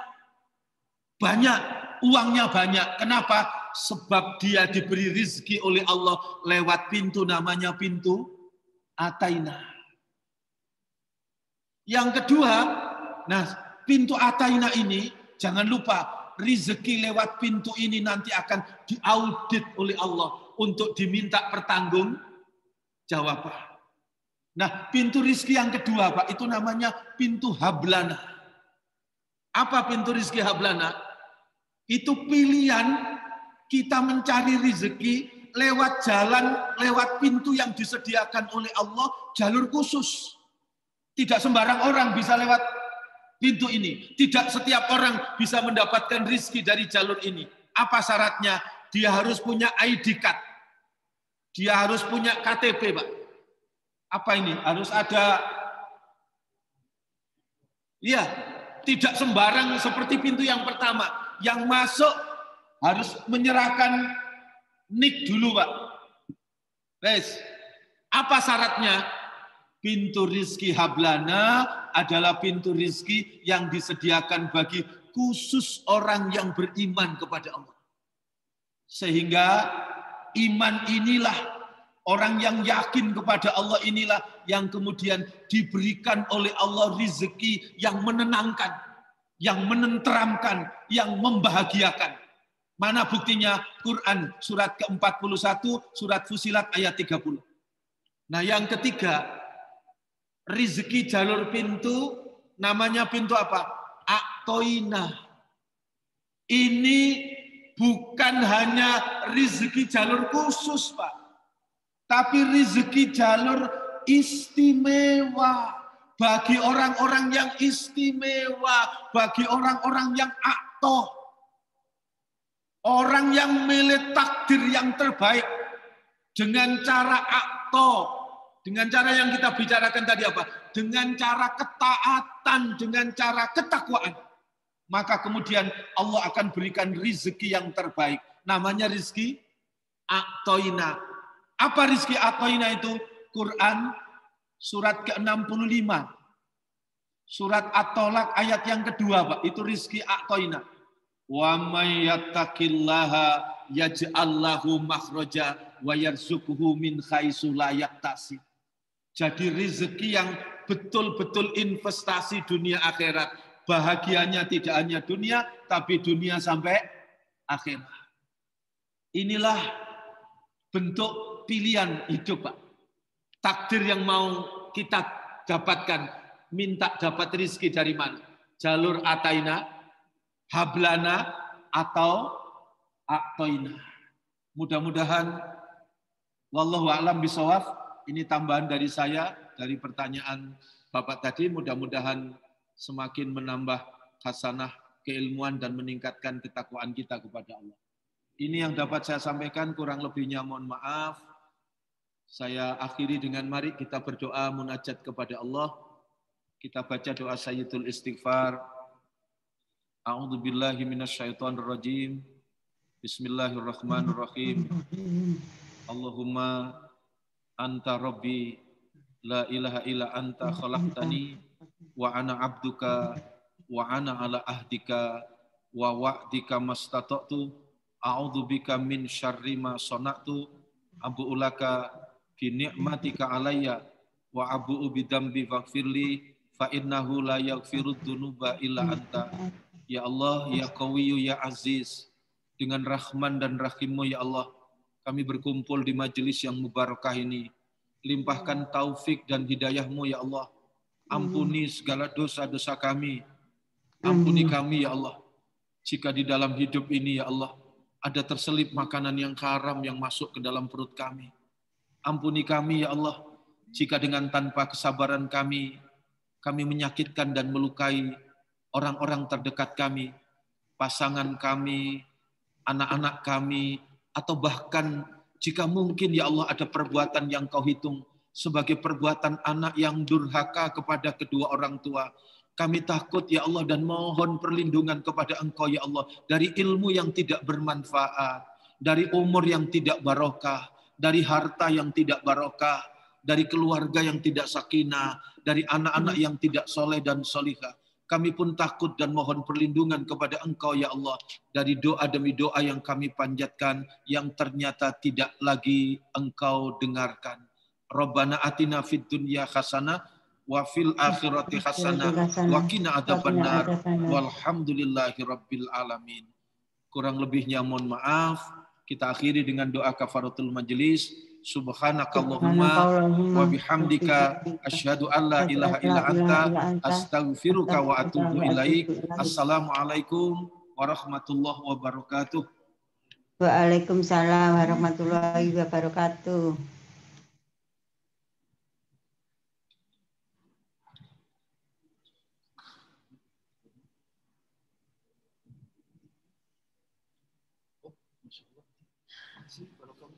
banyak, uangnya banyak. Kenapa? Sebab dia diberi rezeki oleh Allah lewat pintu namanya pintu atainah. Yang kedua, nah pintu atainah ini jangan lupa rezeki lewat pintu ini nanti akan diaudit oleh Allah untuk diminta pertanggungjawaban. Nah, pintu rezeki yang kedua, Pak, itu namanya pintu hablana. Apa pintu rezeki hablana? Itu pilihan kita mencari rezeki lewat jalan, lewat pintu yang disediakan oleh Allah, jalur khusus. Tidak sembarang orang bisa lewat pintu ini. Tidak setiap orang bisa mendapatkan rezeki dari jalur ini. Apa syaratnya? Dia harus punya ID card. Dia harus punya KTP, Pak. Apa ini? Harus ada. Iya, tidak sembarang seperti pintu yang pertama. Yang masuk harus menyerahkan NIK dulu, Pak. Guys, apa syaratnya? Pintu rizki hablana adalah pintu rizki yang disediakan bagi khusus orang yang beriman kepada Allah. Sehingga iman inilah, orang yang yakin kepada Allah inilah yang kemudian diberikan oleh Allah rizki yang menenangkan, yang menenteramkan, yang membahagiakan. Mana buktinya? Quran surat ke-41, surat Fusilat ayat 30. Nah yang ketiga, rizki jalur pintu, namanya pintu apa? Aktoinah. Ini bukan hanya rizki jalur khusus, Pak. Tapi rizki jalur istimewa. Bagi orang-orang yang istimewa. Bagi orang-orang yang aktoh. Orang yang milih takdir yang terbaik. Dengan cara aktoh. Dengan cara yang kita bicarakan tadi apa? Dengan cara ketaatan, dengan cara ketakwaan. Maka kemudian Allah akan berikan rizki yang terbaik. Namanya rizki a'toina. Apa rizki a'toina itu? Quran surat ke-65. Surat At-Tolak ayat yang kedua, Pak. Itu rizki a'toina. Wa may yattaqillaha yaj'al lahu makhraja wa yarzuqhu min haitsu la yahtasib. Jadi rezeki yang betul-betul investasi dunia akhirat. Bahagianya tidak hanya dunia, tapi dunia sampai akhirat. Inilah bentuk pilihan hidup, Pak. Takdir yang mau kita dapatkan. Minta dapat rezeki dari mana? Jalur ataina, hablana, atau a'toina. Mudah-mudahan wallahu a'lam bishawab. Ini tambahan dari saya dari pertanyaan Bapak tadi. Mudah-mudahan semakin menambah hasanah keilmuan dan meningkatkan ketakwaan kita kepada Allah. Ini yang dapat saya sampaikan, kurang lebihnya mohon maaf. Saya akhiri dengan mari kita berdoa munajat kepada Allah. Kita baca doa Sayyidul Istighfar. A'udzu billahi minasyaitonir rajim. Bismillahirrahmanirrahim. Allahumma anta rabbi la ilaha illa anta khalaqtani wa ana abduka wa ana ala ahdika wa wa'dika mastata'tu a'udzu bika min syarri ma sana'tu abu'u laka bi ni'matika alayya wa abu'u bi dzambi faghfirli fa innahu la yaghfirud dzunuba illa anta. Ya Allah, ya Qawiyyu, ya Aziz, dengan rahman dan rahim-Mu ya Allah, kami berkumpul di majelis yang mubarakah ini. Limpahkan taufik dan hidayah-Mu ya Allah. Ampuni segala dosa-dosa kami. Ampuni kami ya Allah. Jika di dalam hidup ini ya Allah, ada terselip makanan yang haram yang masuk ke dalam perut kami. Ampuni kami ya Allah, jika dengan tanpa kesabaran kami menyakitkan dan melukai orang-orang terdekat kami, pasangan kami, anak-anak kami, atau bahkan jika mungkin ya Allah ada perbuatan yang Kau hitung sebagai perbuatan anak yang durhaka kepada kedua orang tua. Kami takut ya Allah dan mohon perlindungan kepada Engkau ya Allah dari ilmu yang tidak bermanfaat, dari umur yang tidak barokah, dari harta yang tidak barokah, dari keluarga yang tidak sakinah, dari anak-anak yang tidak soleh dan solihah. Kami pun takut dan mohon perlindungan kepada Engkau ya Allah dari doa demi doa yang kami panjatkan yang ternyata tidak lagi Engkau dengarkan. Rabbana atina fid dunya hasanah wa fil akhirati hasanah wa qina adzabannar walhamdulillahi rabbil alamin. Kurang lebihnya mohon maaf. Kita akhiri dengan doa kafaratul majelis. Subhanakallahumma wa bihamdika asyhadu an la ilaha illa anta astaghfiruka wa atubu ilaik. Assalamualaikum warahmatullahi wabarakatuh. Waalaikumsalam warahmatullahi wabarakatuh. Oh, Masya Allah.